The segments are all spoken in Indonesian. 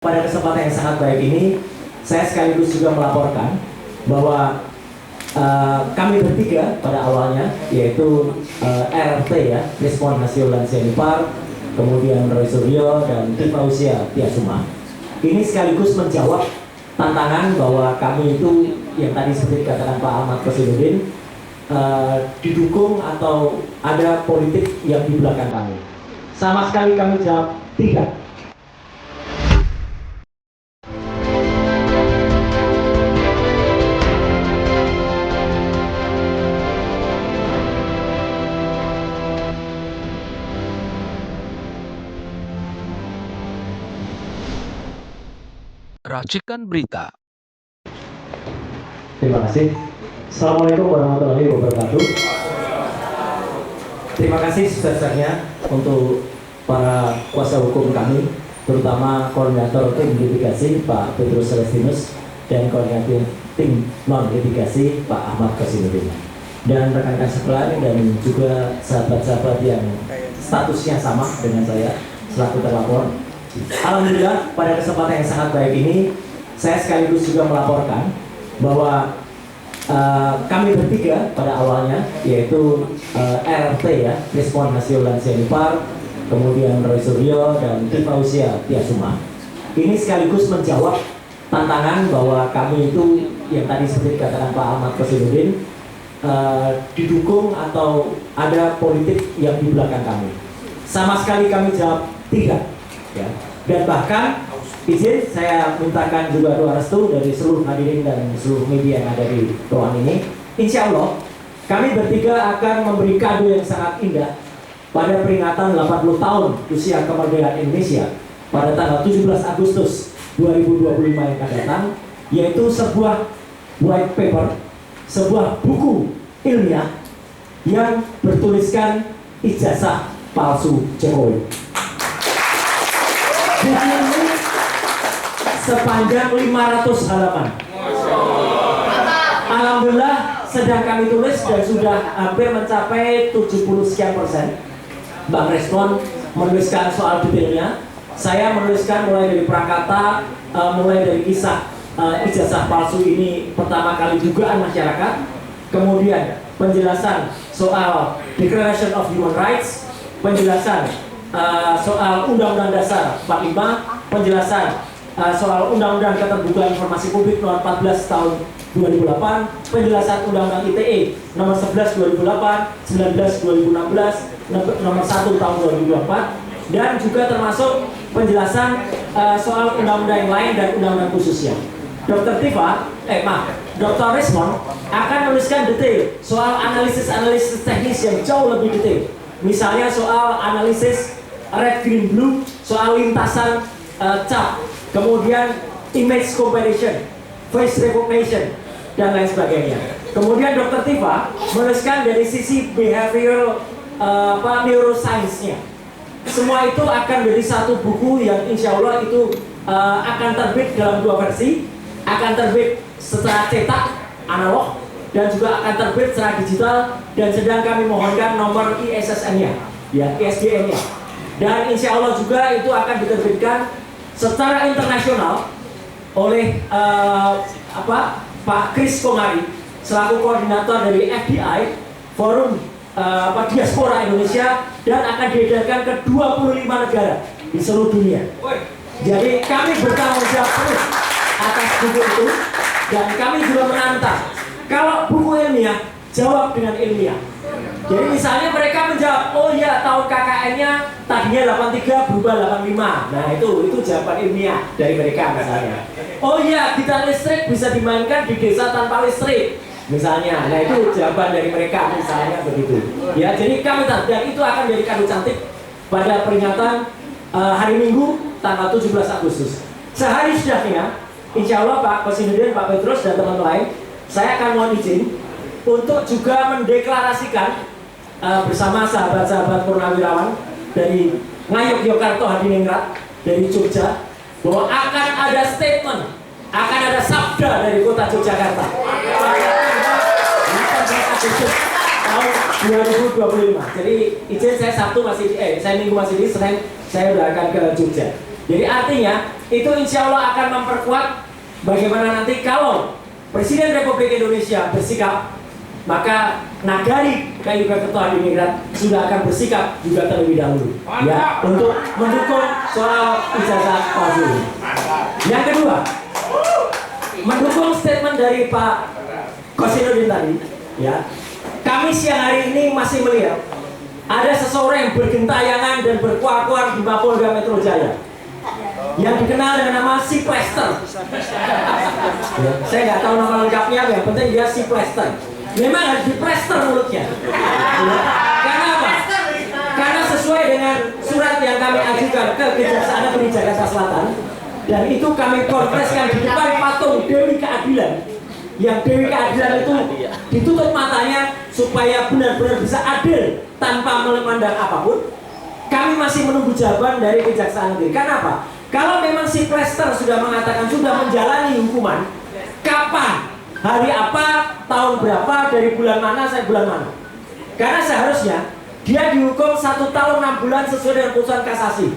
Pada kesempatan yang sangat baik ini, saya sekaligus juga melaporkan bahwa kami bertiga pada awalnya, yaitu RRT ya, Respon Hasil Lansia Nipar, kemudian Roy Suryo dan Tim Ausia Tiasuma, ini sekaligus menjawab tantangan bahwa kami itu yang tadi seperti dikatakan Pak Ahmad Kosinudin, didukung atau ada politik yang di belakang kami. Sama sekali kami jawab tidak. Racikan berita. Terima kasih. Assalamualaikum warahmatullahi wabarakatuh. Terima kasih sebesarnya untuk para kuasa hukum kami, terutama koordinator tim litigasi Pak Petrus Celestinus dan koordinator tim non litigasi Pak Ahmad Kosinudin, dan rekan-rekan sekalian dan juga sahabat-sahabat yang statusnya sama dengan saya selaku terlapor. Alhamdulillah, pada kesempatan yang sangat baik ini, saya sekaligus juga melaporkan bahwa kami bertiga pada awalnya, yaitu RRT ya, Respon Hasil Lansia Nipar, kemudian Roy Suryo dan Tim Ausia Tiasuma, ini sekaligus menjawab tantangan bahwa kami itu yang tadi seperti dikatakan Pak Ahmad Kosinudin, didukung atau ada politik yang di belakang kami. Sama sekali kami jawab tidak. Ya. Dan bahkan izin saya mintakan juga doa restu dari seluruh hadirin dan seluruh media yang ada di ruangan ini. Insya Allah kami bertiga akan memberi kado yang sangat indah pada peringatan 80 tahun usia kemerdekaan Indonesia pada tanggal 17 Agustus 2025 yang akan datang, yaitu sebuah white paper, sebuah buku ilmiah yang bertuliskan ijazah palsu Jokowi. Buku ini sepanjang 500 halaman. Alhamdulillah sedang kami tulis dan sudah hampir mencapai 70 sekian persen. Bang Respon menuliskan soal detailnya. Saya menuliskan mulai dari prakata, mulai dari kisah ijazah palsu ini pertama kali dugaan masyarakat, kemudian penjelasan soal Declaration of Human Rights, penjelasan soal Undang-Undang Dasar 45, penjelasan soal Undang-Undang Keterbukaan Informasi Publik nomor 14 tahun 2008, penjelasan Undang-Undang ITE nomor 11 2008, 19 2016, nomor 1 tahun 2024, dan juga termasuk penjelasan soal undang-undang yang lain dan undang-undang khususnya. Dr. Dr. Respon akan menuliskan detail soal analisis teknis yang jauh lebih detail. Misalnya soal analisis red, green, blue, soal lintasan cap, kemudian image comparison, face recognition, dan lain sebagainya. Kemudian Dr. Tifa menuliskan dari sisi behavioral neuroscience-nya. Semua itu akan menjadi satu buku yang insya Allah itu akan terbit dalam 2 versi, akan terbit secara cetak analog dan juga akan terbit secara digital, dan sedang kami mohonkan nomor ISSN-nya, ya, ISBN-nya. Dan insya Allah juga itu akan diterbitkan secara internasional oleh Pak Chris Komari selaku koordinator dari FBI, Forum Diaspora Indonesia, dan akan diedarkan ke 25 negara di seluruh dunia. Jadi kami bertanggung jawab penuh atas buku itu, dan kami juga menantang kalau buku ilmiah jawab dengan ilmiah. Jadi misalnya mereka menjawab, oh ya tahun KKN-nya tadinya 83 berubah 85. Nah itu jawaban ilmiah dari mereka misalnya. Oh ya gitar listrik bisa dimainkan di desa tanpa listrik misalnya. Nah itu jawaban dari mereka misalnya begitu. Ya, jadi kami dan itu akan menjadi kado cantik pada peringatan hari Minggu tanggal 17 Agustus. Sehari sudahnya, insya Allah Pak Kosinudin, Pak Petrus dan teman lain, saya akan mohon izin untuk juga mendeklarasikan bersama sahabat-sahabat purnawirawan dari Ngayogyakarta Hadiningrat, dari Jogja, bahwa akan ada statement, akan ada sabda dari kota Yogyakarta tahun 2025. Jadi izin saya Sabtu masih saya Minggu masih di Senin saya udah akan ke Jogja. Jadi artinya itu insya Allah akan memperkuat bagaimana nanti kalau Presiden Republik Indonesia bersikap, maka Nagari Kayuga Ketua Adiningrat sudah akan bersikap juga terlebih dahulu ya untuk mendukung soal ijazah palsu. Yang kedua, mendukung statement dari Pak Kosinudin tadi ya. Kami siang hari ini masih melihat ada seseorang yang bergentayangan dan berkuar-kuar di Mapolda Metro Jaya yang dikenal dengan nama Si Plester. Ya, saya nggak tahu nama lengkapnya, yang penting dia Si Plester. Memang harus diplester mulutnya. Ya. Karena apa? Karena sesuai dengan surat yang kami ajukan ke Kejaksaan Negeri Jakarta Selatan, dan itu kami konfreskan di depan patung Dewi Keadilan. Yang Dewi Keadilan itu ditutup matanya supaya benar-benar bisa adil tanpa memandang apapun. Kami masih menunggu jawaban dari Kejaksaan Negeri. Kenapa? Kalau memang Si Plester sudah mengatakan sudah menjalani hukuman, kapan, hari apa, tahun berapa, dari bulan mana, saya bulan mana? Karena seharusnya dia dihukum 1 tahun 6 bulan sesuai dengan putusan kasasi.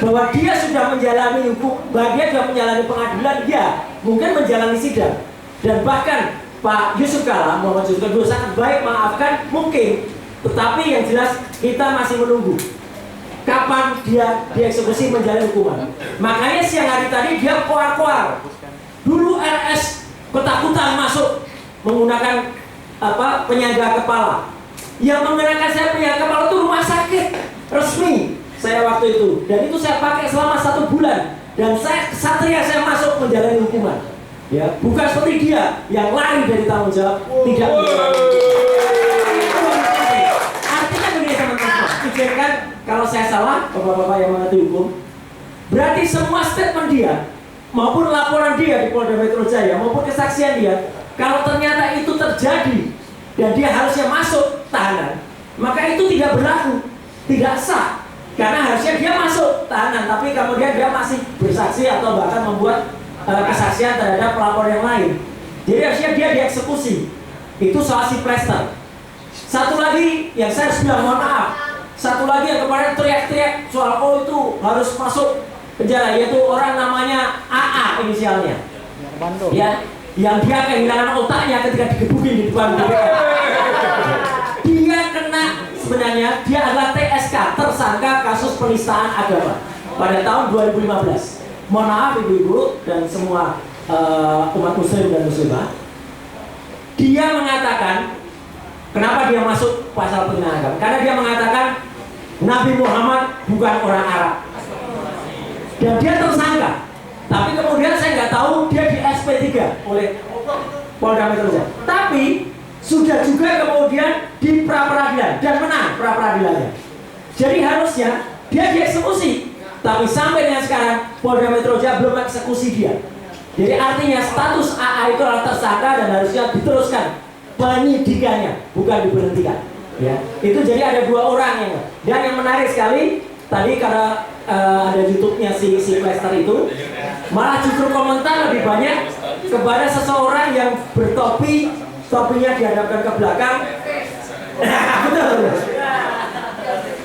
Bahwa dia sudah menjalani hukum, bahwa dia sudah menjalani pengadilan, ya mungkin menjalani sidang. Dan bahkan Pak Yusuf Kala, Muhammad Yusuf Kala sangat baik maafkan, mungkin. Tetapi yang jelas kita masih menunggu kapan dia dieksekusi menjalani hukuman. Makanya siang hari tadi dia koar-koar. Dulu RS ketakutan masuk menggunakan penyangga kepala. Yang menggunakan saya penyangga kepala itu rumah sakit resmi saya waktu itu. Dan itu saya pakai selama 1 bulan. Dan saya satria saya masuk menjalani hukuman. Ya, bukan seperti dia yang lari dari tanggung jawab, tidak menjalani. Artinya begini teman-teman, izinkan kalau saya salah, bapak-bapak yang mengerti hukum, berarti semua statement dia maupun laporan dia di Polda Metro Jaya maupun kesaksian dia, kalau ternyata itu terjadi dan dia harusnya masuk tahanan, maka itu tidak berlaku, tidak sah, karena harusnya dia masuk tahanan tapi kemudian dia masih bersaksi atau bahkan membuat kesaksian terhadap pelapor yang lain. Jadi harusnya dia dieksekusi. Itu soal Si Plester. Satu lagi yang saya harus bilang mohon maaf, satu lagi yang kemarin teriak-teriak soal itu harus masuk penjara, yaitu orang namanya AA inisialnya, ya, yang dia kehilangan otaknya ketika digebukin di depan DPR. Dia kena, sebenarnya dia adalah TSK, tersangka kasus penistaan agama pada tahun 2015. Mohon maaf ibu-ibu dan semua umat muslim dan muslimah. Dia mengatakan, kenapa dia masuk pasal penghinaan agama? Karena dia mengatakan Nabi Muhammad bukan orang Arab. Dan dia tersangka. Tapi kemudian saya nggak tahu dia di SP3 oleh Polda Metro Jaya. Tapi sudah juga kemudian di pra-peradilan dan menang pra-peradilannya. Jadi harusnya dia dieksekusi. Tapi sampai dengan sekarang Polda Metro Jaya belum eksekusi dia. Jadi artinya status AA itu adalah tersangka dan harusnya diteruskan penyidikannya, bukan diberhentikan. Ya, itu jadi ada 2 orang yang. Dan yang menarik sekali tadi karena ada YouTube-nya si Plester itu, malah justru komentar lebih banyak kepada seseorang yang bertopi, topinya dihadapkan ke belakang. Betul.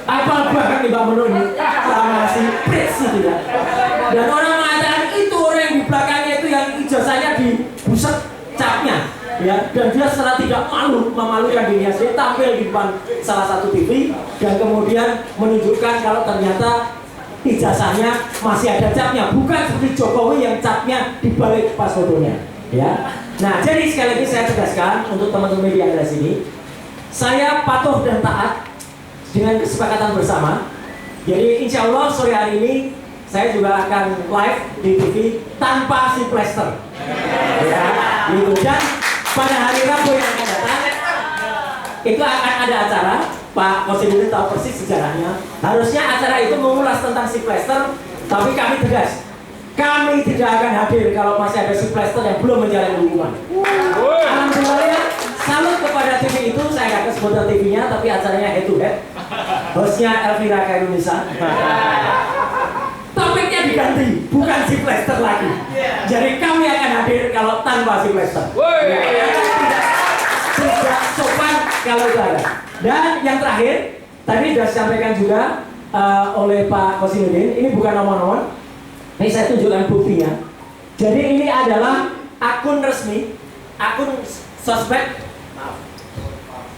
Apa bahkan Mbak Menu ini sama si Pritz itu ya. Dan orang mengatakan itu orang yang di belakangnya itu yang ijazahnya dibuset capnya, ya. Dan dia secara tidak memalukan dirinya sendiri tampil di depan salah satu TV dan kemudian menunjukkan kalau ternyata ijazahnya masih ada capnya, bukan seperti Jokowi yang capnya dibalik pas fotonya, ya. Nah, jadi sekali lagi saya tegaskan untuk teman-teman media di sini, saya patuh dan taat dengan kesepakatan bersama. Jadi insya Allah sore hari ini saya juga akan live di TV tanpa Si Plester, ya, gitu. Dan pada hari Rabu yang akan datang itu akan ada acara. Pak Kosinudin tahu persis sejarahnya. Harusnya acara itu mengulas tentang Si Plester, tapi kami tegas, kami tidak akan hadir kalau masih ada Si Plester yang belum menjalani hukuman. Alhamdulillah, salut kepada TV itu. Saya nggak sebut TV-nya, tapi acaranya head to head. Hostnya Elvira Kairunisa. Topiknya diganti, bukan Si Plester lagi. Jadi kami akan hadir kalau tanpa Si Plester. Tidak sopan kalau itu ada. Dan yang terakhir, tadi sudah disampaikan juga oleh Pak Kosinudin, ini bukan nomor-nomor. Ini saya tunjukkan buktinya. Jadi ini adalah akun resmi, akun sosmed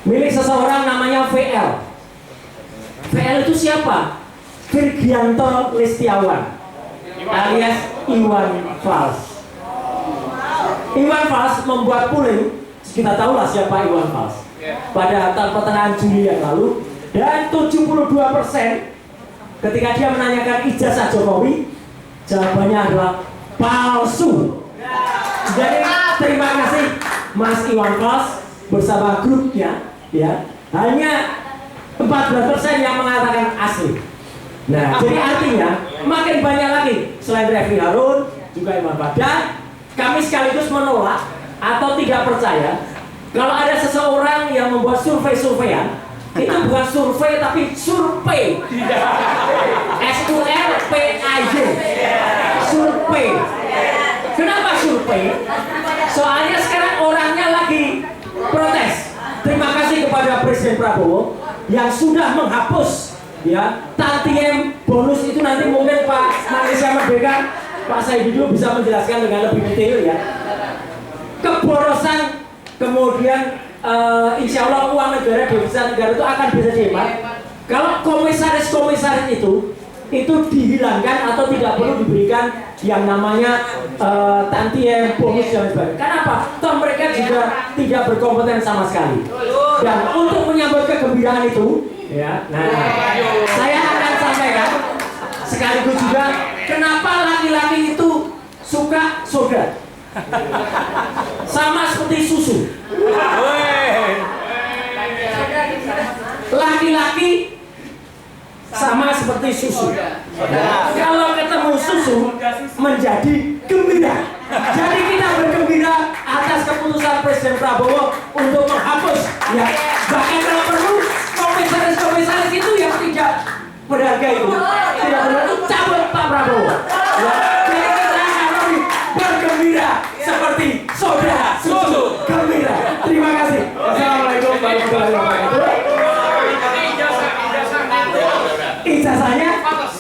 milik seseorang namanya VL. VL itu siapa? Virgianto Listiawan alias Iwan Fals. Iwan Fals membuat polling, kita tahulah siapa Iwan Fals, pada pertengahan Juli yang lalu, dan 72% ketika dia menanyakan ijazah Jokowi, jawabannya adalah palsu. Jadi terima kasih Mas Iwan Fals bersama grupnya, ya, hanya 14% yang mengatakan asli. Nah, jadi artinya makin banyak lagi selain Refli Harun, juga Iwan Fals. Dan kami sekaligus menolak atau tidak percaya kalau ada seseorang yang membuat survei-surveian. Itu bukan survei tapi survei. SURPAY. Survei. Kenapa survei? Soalnya sekarang orangnya lagi protes. Terima kasih kepada Presiden Prabowo yang sudah menghapus, ya, tantiem bonus itu. Nanti mungkin Pak Malaysia Merdeka, Pak Saididu bisa menjelaskan dengan lebih detail, ya. Keborosan, kemudian insya Allah uang negara, devisa negara itu akan bisa dihemat kalau komisaris-komisaris itu dihilangkan atau tidak perlu diberikan yang namanya tantiem, bonus dan sebagainya. Kenapa? Toh mereka juga tidak berkompeten sama sekali. Dan untuk menyambut kegembiraan itu, ya, nah, saya akan sampaikan sekaligus juga kenapa laki-laki itu suka soda. Sama seperti susu. Laki-laki sama seperti susu. Kalau ketemu susu menjadi gembira. Jadi kita bergembira atas keputusan Presiden Prabowo untuk menghapus, ya, bahkan kalau perlu komisaris-komisaris itu yang tidak berharga itu, tidak berharga itu cabut Pak Prabowo. Ya. Jadi kita akan bergembira seperti soda susu gembira. Terima kasih. Assalamualaikum warahmatullahi wabarakatuh. Ijazahnya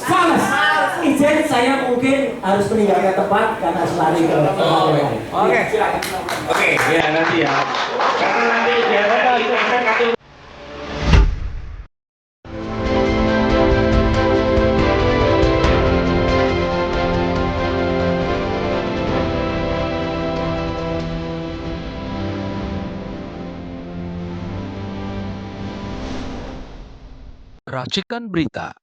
fals. Izin saya mungkin harus meninggalkan tempat karena harus lari ke tempat yang lain. Oke. Oke, ya nanti ya. Karena nanti biasanya itu akan kartu. Racikan Berita